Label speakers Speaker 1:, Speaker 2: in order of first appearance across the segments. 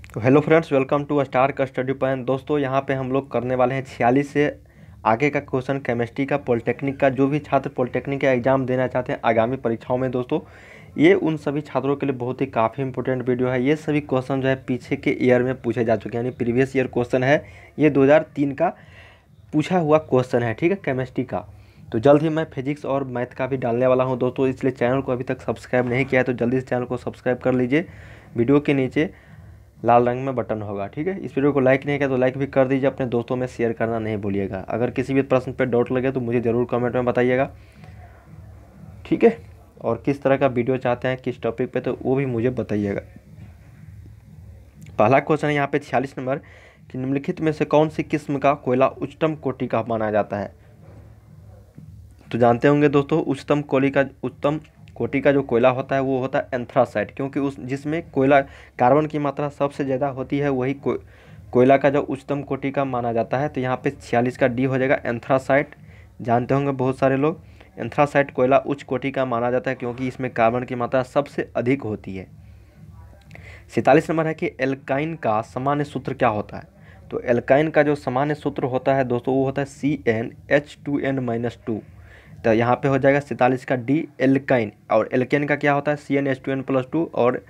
Speaker 1: तो hello friends, welcome to star का study point. दोस्तों यहाँ पे हम लोग करने वाले हैं 46 से आगे का क्वेश्चन केमिस्ट्री का, पॉलिटेक्निक का। जो भी छात्र पॉलिटेक्निक का एग्जाम देना चाहते हैं आगामी परीक्षाओं में, दोस्तों ये उन सभी छात्रों के लिए बहुत ही काफ़ी इंपॉर्टेंट वीडियो है। ये सभी क्वेश्चन जो है पीछे के ईयर में पूछे जा चुके हैं, यानी प्रीवियस ईयर क्वेश्चन है। ये 2003 का पूछा हुआ क्वेश्चन है, ठीक है, केमिस्ट्री का। तो जल्द ही मैं फिजिक्स और मैथ का भी डालने वाला हूँ दोस्तों, इसलिए चैनल को अभी तक सब्सक्राइब नहीं किया है तो जल्दी से चैनल को सब्सक्राइब कर लीजिए। वीडियो के नीचे लाल रंग में बटन होगा, ठीक है। इस वीडियो को लाइक नहीं किया तो लाइक भी कर दीजिए, अपने दोस्तों में शेयर करना नहीं भूलिएगा। अगर किसी भी प्रश्न पर डाउट लगे तो मुझे ज़रूर कमेंट में बताइएगा, ठीक है। और किस तरह का वीडियो चाहते हैं, किस टॉपिक पे, तो वो भी मुझे बताइएगा। पहला क्वेश्चन है यहाँ पे 46 नंबर कि निम्नलिखित में से कौन सी किस्म का कोयला उच्चतम कोटि का माना जाता है। तो जानते होंगे दोस्तों, उच्चतम कोटि का जो कोयला होता है वो होता है एंथ्रासाइट, क्योंकि उस जिसमें कोयला कार्बन की मात्रा सबसे ज़्यादा होती है वही कोयला का जो उच्चतम कोटि का माना जाता है। तो यहाँ पे 46 का डी हो जाएगा एंथ्रासाइट। जानते होंगे बहुत सारे लोग, एंथ्रासाइट कोयला उच्च कोटि का माना जाता है क्योंकि इसमें कार्बन की मात्रा सबसे अधिक होती है। 47 नंबर है कि एल्काइन का सामान्य सूत्र क्या होता है। तो एल्काइन का जो सामान्य सूत्र होता है दोस्तों वो होता है CnH2n-2। तो यहाँ पे हो जाएगा 47 का डी एल्काइन। और एल्केन का क्या होता है CnH2n+2, और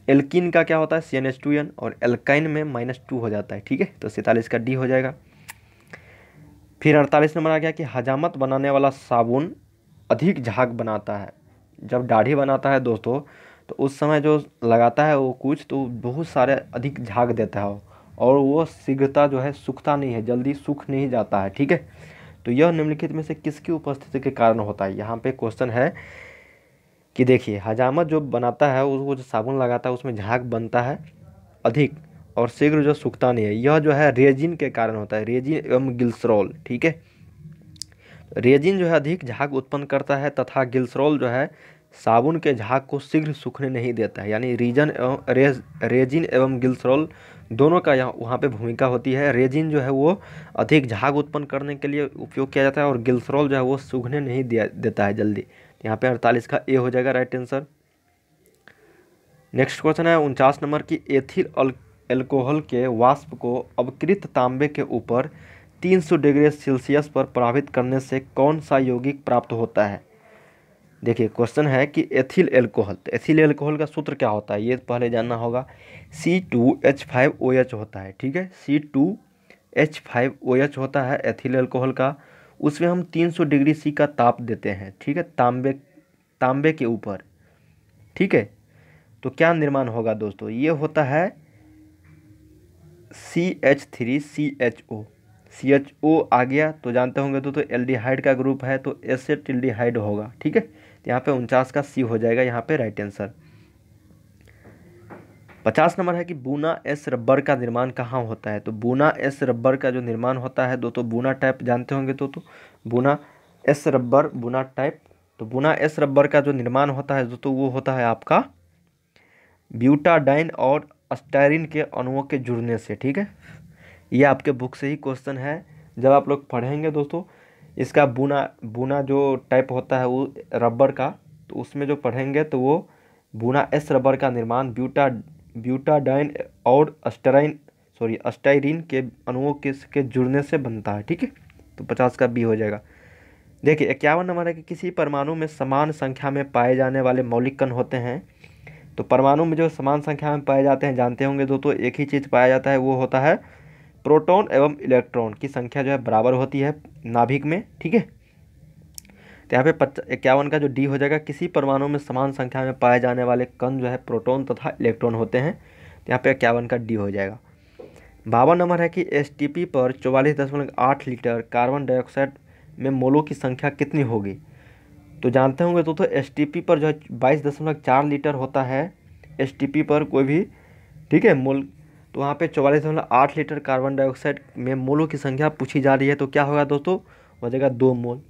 Speaker 1: एल्किन का क्या होता है CnH2n, और एल्काइन में -2 हो जाता है, ठीक है। तो 47 का डी हो जाएगा। फिर 48 नंबर आ गया कि हजामत बनाने वाला साबुन अधिक झाग बनाता है। जब दाढ़ी बनाता है दोस्तों तो उस समय जो लगाता है वो कुछ तो बहुत सारे अधिक झाग देता है, और वो शीघ्रता जो है सूखता नहीं है, जल्दी सूख नहीं जाता है, ठीक है। तो यह निम्नलिखित में से किसकी उपस्थिति के कारण होता है। यहाँ पे क्वेश्चन है कि देखिए, हजामत जो बनाता है वो जो साबुन लगाता है उसमें झाग बनता है अधिक, और शीघ्र जो सूखता नहीं है, यह जो है रेजिन के कारण होता है, रेजिन एवं ग्लिसरॉल, ठीक है। रेजिन जो है अधिक झाग उत्पन्न करता है तथा ग्लिसरॉल जो है साबुन के झाग को शीघ्र सूखने नहीं देता है। यानी रेजिन एवं ग्लिसरॉल दोनों का यहाँ वहाँ पे भूमिका होती है। रेजिन जो है वो अधिक झाग उत्पन्न करने के लिए उपयोग किया जाता है, और ग्लिसरॉल जो है वो सूखने नहीं देता है जल्दी। यहाँ पे 48 का ए हो जाएगा राइट आंसर। नेक्स्ट क्वेश्चन है 49 नंबर की एथिल अल्कोहल के वाष्प को अपकृत तांबे के ऊपर 300 डिग्री सेल्सियस पर प्रभावित करने से कौन सा यौगिक प्राप्त होता है। देखिए क्वेश्चन है कि एथिल अल्कोहल, तो एथिल अल्कोहल का सूत्र क्या होता है ये पहले जानना होगा। C2H5OH होता है, ठीक है। C2H5OH होता है एथिल अल्कोहल का। उसमें हम 300 डिग्री सी का ताप देते हैं, ठीक है, तांबे के ऊपर, ठीक है। तो क्या निर्माण होगा दोस्तों, ये होता है CH3CHO। CHO आ गया तो जानते होंगे तो एल्डिहाइड का ग्रुप है तो एसेटिल्डिहाइड होगा, ठीक है। तो यहाँ पे 49 का सी हो जाएगा यहाँ पे राइट आंसर। 50 नंबर है कि बूना एस रबर का निर्माण कहाँ होता है। तो बूना एस रबर का जो निर्माण होता है दोस्तों, बूना टाइप जानते होंगे तो buna S rubber, buna type. तो बूना एस रबर का जो निर्माण होता है दोस्तों वो होता है आपका ब्यूटाडाइन और स्टायरिन के अणुओं के जुड़ने से, ठीक है। ये आपके बुक से ही क्वेश्चन है, जब आप लोग पढ़ेंगे दोस्तों इसका बूना जो टाइप होता है वो रबर का, तो उसमें जो पढ़ेंगे तो वो बूना एस रबर का निर्माण ब्यूटाडाइन और स्टायरिन के अणुओं के जुड़ने से बनता है, ठीक है। तो 50 का बी हो जाएगा। देखिए 51 नंबर है कि किसी परमाणु में समान संख्या में पाए जाने वाले मौलिक कण होते हैं। तो परमाणु में जो समान संख्या में पाए जाते हैं जानते होंगे दोस्तोौ, एक ही चीज़ पाया जाता है वो होता है प्रोटॉन एवं इलेक्ट्रॉन की संख्या जो है बराबर होती है नाभिक में, ठीक है। तो यहाँ पे 51 का जो डी हो जाएगा, किसी परमाणु में समान संख्या में पाए जाने वाले कण जो है प्रोटॉन तथा इलेक्ट्रॉन होते हैं। तो यहाँ पे 51 का डी हो जाएगा। 52 नंबर है कि STP पर 44.8 लीटर कार्बन डाइऑक्साइड में मोलों की संख्या कितनी होगी। तो जानते होंगे तो STP पर जो है 22.4 लीटर होता है STP पर कोई भी, ठीक है, मोल। तो वहाँ पे 44.8 लीटर कार्बन डाइऑक्साइड में मोलों की संख्या पूछी जा रही है, तो क्या होगा दोस्तों, हो जाएगा 2 मोल।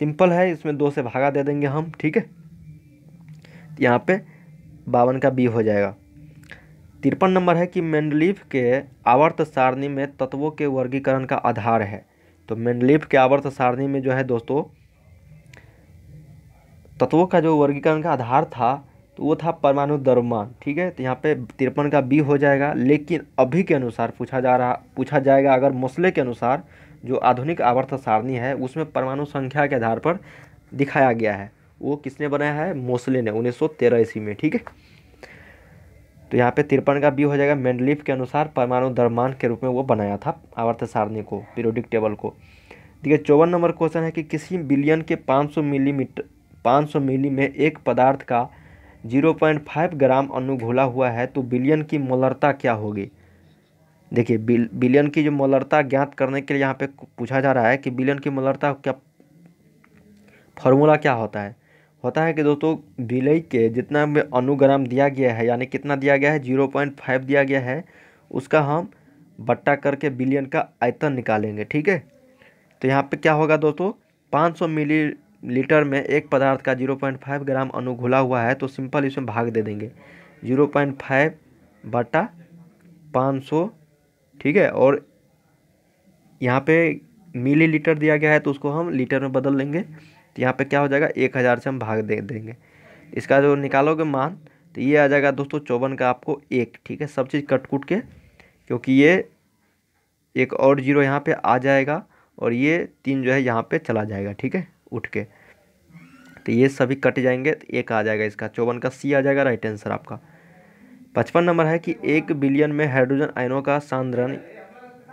Speaker 1: सिंपल है, इसमें 2 से भागा दे देंगे हम, ठीक है। यहाँ पे 52 का बी हो जाएगा। 53 नंबर है कि मेंडलीव के आवर्त सारणी में तत्वों के वर्गीकरण का आधार है। तो मेंडलीव के आवर्त सारणी में जो है दोस्तों तत्वों का जो वर्गीकरण का आधार था तो वो था परमाणु द्रव्यमान। ठीक है, तो यहाँ पे 53 का बी हो जाएगा। लेकिन अभी के अनुसार पूछा जाएगा अगर मोसले के अनुसार, जो आधुनिक आवर्त सारणी है उसमें परमाणु संख्या के आधार पर दिखाया गया है, वो किसने बनाया है? मोसले ने 1913 ईस्वी में। ठीक है, तो यहाँ पे 53 का बी हो जाएगा। मेंडलीफ के अनुसार परमाणु द्रव्यमान के रूप में वो बनाया था आवर्त सारणी को, पीरियोडिक टेबल को। ठीक है, 54 नंबर क्वेश्चन है कि किसी बिलियन के 500 मिली में एक पदार्थ का 0.5 ग्राम अणु घुला हुआ है तो बिलियन की मोलरता क्या होगी? देखिए, बिलियन की जो मोलरता ज्ञात करने के लिए यहाँ पे पूछा जा रहा है कि बिलियन की मोलरता क्या, फॉर्मूला क्या होता है कि दोस्तों विलय के जितना में अनुग्राम दिया गया है, यानी कितना दिया गया है? 0.5 दिया गया है, उसका हम बट्टा करके बिलियन का आयतन निकालेंगे। ठीक है, तो यहाँ पे क्या होगा दोस्तों? 500 मिलीलीटर में एक पदार्थ का 0.5 ग्राम अणु घुला हुआ है, तो सिंपल इसमें भाग दे देंगे 0.5 बटा 500। ठीक है, और यहाँ पे मिलीलीटर दिया गया है तो उसको हम लीटर में बदल लेंगे, तो यहाँ पे क्या हो जाएगा? 1000 से हम भाग दे देंगे। इसका जो निकालोगे मान, तो ये आ जाएगा दोस्तों 54 का आपको 1। ठीक है, सब चीज़ कट कुट के, क्योंकि ये एक और जीरो यहाँ पे आ जाएगा और ये 3 जो है यहाँ पे चला जाएगा। ठीक है, उठ के, तो ये सभी कट जाएंगे तो 1 आ जाएगा। इसका 54 का सी आ जाएगा राइट आंसर आपका। 55 नंबर है कि 1 बिलियन में हाइड्रोजन आयनों का सांद्रण,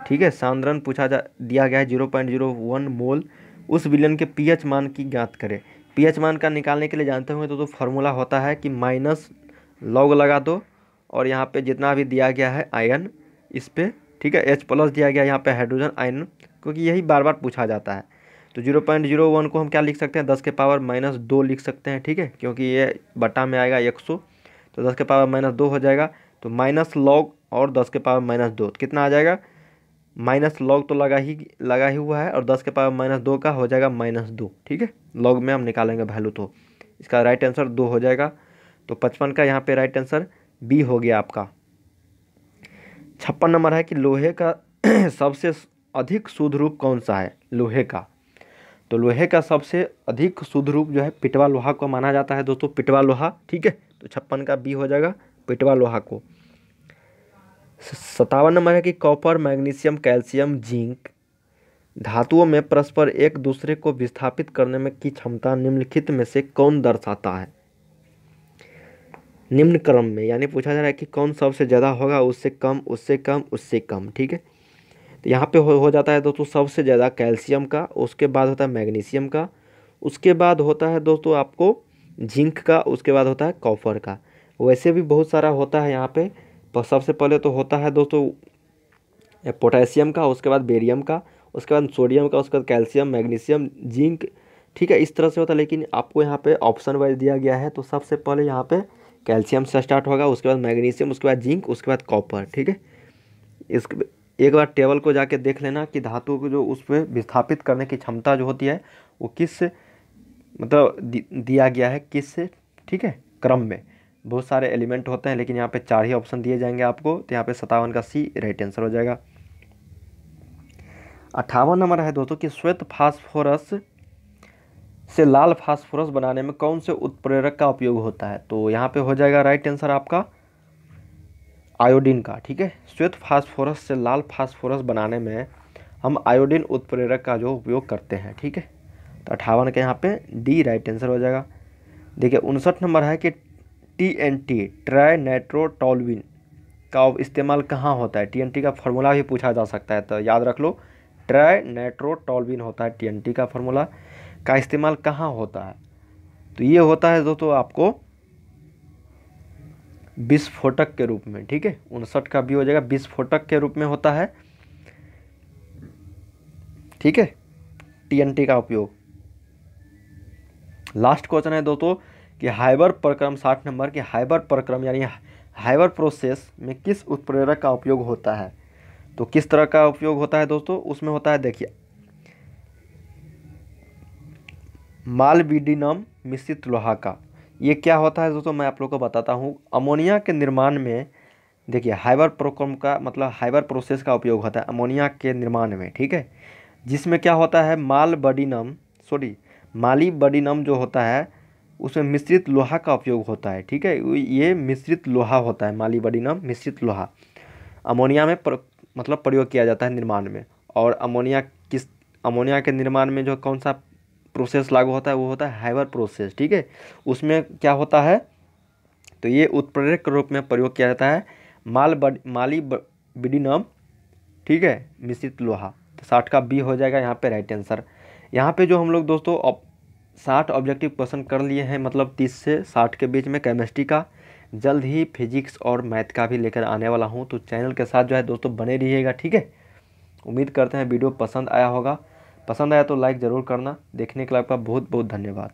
Speaker 1: ठीक है, सांद्रण दिया गया है 0.01 मोल। उस विलयन के पीएच मान की ज्ञात करें। पीएच मान का निकालने के लिए जानते होंगे तो फॉर्मूला होता है कि माइनस लॉग लगा दो और यहाँ पे जितना भी दिया गया है आयन इस पे, ठीक है, H+ दिया गया यहाँ पे हाइड्रोजन आयन, क्योंकि यही बार बार पूछा जाता है। तो 0.01 को हम क्या लिख सकते हैं? 10⁻²- लिख सकते हैं। ठीक है, क्योंकि ये बटा में आएगा 100, तो 10⁻² हो जाएगा। तो माइनस लॉग और 10⁻², कितना आ जाएगा? माइनस लॉग तो लगा ही हुआ है और 10⁻² का हो जाएगा -2। ठीक है, लॉग में हम निकालेंगे वैल्यू, तो इसका राइट आंसर 2 हो जाएगा। तो 55 का यहाँ पे राइट आंसर बी हो गया आपका। 56 नंबर है कि लोहे का सबसे अधिक शुद्ध रूप कौन सा है? लोहे का, तो लोहे का सबसे अधिक शुद्ध रूप जो है पिटवा लोहा को माना जाता है दोस्तों, पिटवा लोहा। ठीक है, तो 56 का बी हो जाएगा पिटवा लोहा को। 57 नंबर है कि कॉपर, मैग्नीशियम, कैल्शियम, जिंक धातुओं में परस्पर एक दूसरे को विस्थापित करने में की क्षमता निम्नलिखित में से कौन दर्शाता है? निम्न क्रम में, यानी पूछा जा रहा है कि कौन सबसे ज़्यादा होगा, उससे कम, उससे कम, उससे कम। ठीक है, तो यहाँ पे हो जाता है दोस्तों सबसे ज़्यादा कैल्शियम का, उसके बाद होता है मैग्नीशियम का, उसके बाद होता है दोस्तों आपको जिंक का, उसके बाद होता है कॉपर का। वैसे भी बहुत सारा होता है यहाँ पे, पर सबसे पहले तो होता है दोस्तों पोटेशियम का, उसके बाद बेरियम का, उसके बाद सोडियम का, उसके बाद कैल्शियम, मैग्नीशियम, जिंक। ठीक है, इस तरह से होता है, लेकिन आपको यहाँ पे ऑप्शन वाइज दिया गया है, तो सबसे पहले यहाँ पे कैल्शियम से स्टार्ट होगा, उसके बाद मैग्नीशियम, उसके बाद जिंक, उसके बाद कॉपर। ठीक है, एक बार टेबल को जाके देख लेना कि धातु को जो उस पर विस्थापित करने की क्षमता जो होती है वो किस मतलब दिया गया है किस से। ठीक है, क्रम में बहुत सारे एलिमेंट होते हैं, लेकिन यहाँ पे 4 ही ऑप्शन दिए जाएंगे आपको, तो यहाँ पे 57 का सी राइट आंसर हो जाएगा। 58 नंबर है दोस्तों कि श्वेत फास्फोरस से लाल फास्फोरस बनाने में कौन से उत्प्रेरक का उपयोग होता है? तो यहाँ पे हो जाएगा राइट आंसर आपका आयोडीन का। ठीक है, श्वेत फास्फोरस से लाल फास्फोरस बनाने में हम आयोडीन उत्प्रेरक का जो उपयोग करते हैं। ठीक है, तो 58 के यहाँ पे डी राइट आंसर हो जाएगा। देखिए 59 नंबर है कि TNT, ट्राई नाइट्रोटोल्यूइन का इस्तेमाल कहाँ होता है? TNT का फार्मूला भी पूछा जा सकता है, तो याद रख लो, ट्राई नाइट्रोटोल्यूइन होता है TNT का फार्मूला, का इस्तेमाल कहाँ होता है? तो ये होता है दोस्तों आपको विस्फोटक के रूप में। ठीक है, 59 का भी हो जाएगा, विस्फोटक के रूप में होता है। ठीक है, TNT का उपयोग। लास्ट क्वेश्चन है दोस्तों कि हाइबर प्रक्रम 60 नंबर के हाइबर प्रक्रम यानी हाइबर प्रोसेस में किस उत्प्रेरक का उपयोग होता है? तो किस तरह का उपयोग होता है दोस्तों? उसमें होता है, देखिए, मालविडिनम मिश्रित लोहा का। ये क्या होता है दोस्तों, मैं आप लोगों को बताता हूँ। अमोनिया के निर्माण में देखिए हाइबर प्रक्रम का मतलब हाइबर प्रोसेस का उपयोग होता है अमोनिया के निर्माण में। ठीक है, जिसमें क्या होता है मालिबडिनम जो होता है उसमें मिश्रित लोहा का उपयोग होता है, ठीक है। ये मिश्रित लोहा होता है, मालिब्डिनम मिश्रित लोहा अमोनिया में मतलब प्रयोग किया जाता है निर्माण में। और अमोनिया के निर्माण में जो कौन सा प्रोसेस लागू होता है वो होता है हाइबर प्रोसेस, ठीक है। उसमें क्या होता है, तो ये उत्प्रेरक के रूप में प्रयोग किया जाता है मालिब्डिनम, ठीक है, मिश्रित लोहा। तो 60 का बी हो जाएगा यहाँ पे राइट आंसर। यहाँ पे जो हम लोग दोस्तों 60 ऑब्जेक्टिव क्वेश्चन कर लिए हैं, मतलब 30 से 60 के बीच में केमिस्ट्री का। जल्द ही फिजिक्स और मैथ का भी लेकर आने वाला हूँ, तो चैनल के साथ जो है दोस्तों बने रहिएगा, ठीक है। उम्मीद करते हैं वीडियो पसंद आया होगा। पसंद आया तो लाइक ज़रूर करना। देखने के लिए आपका बहुत बहुत धन्यवाद।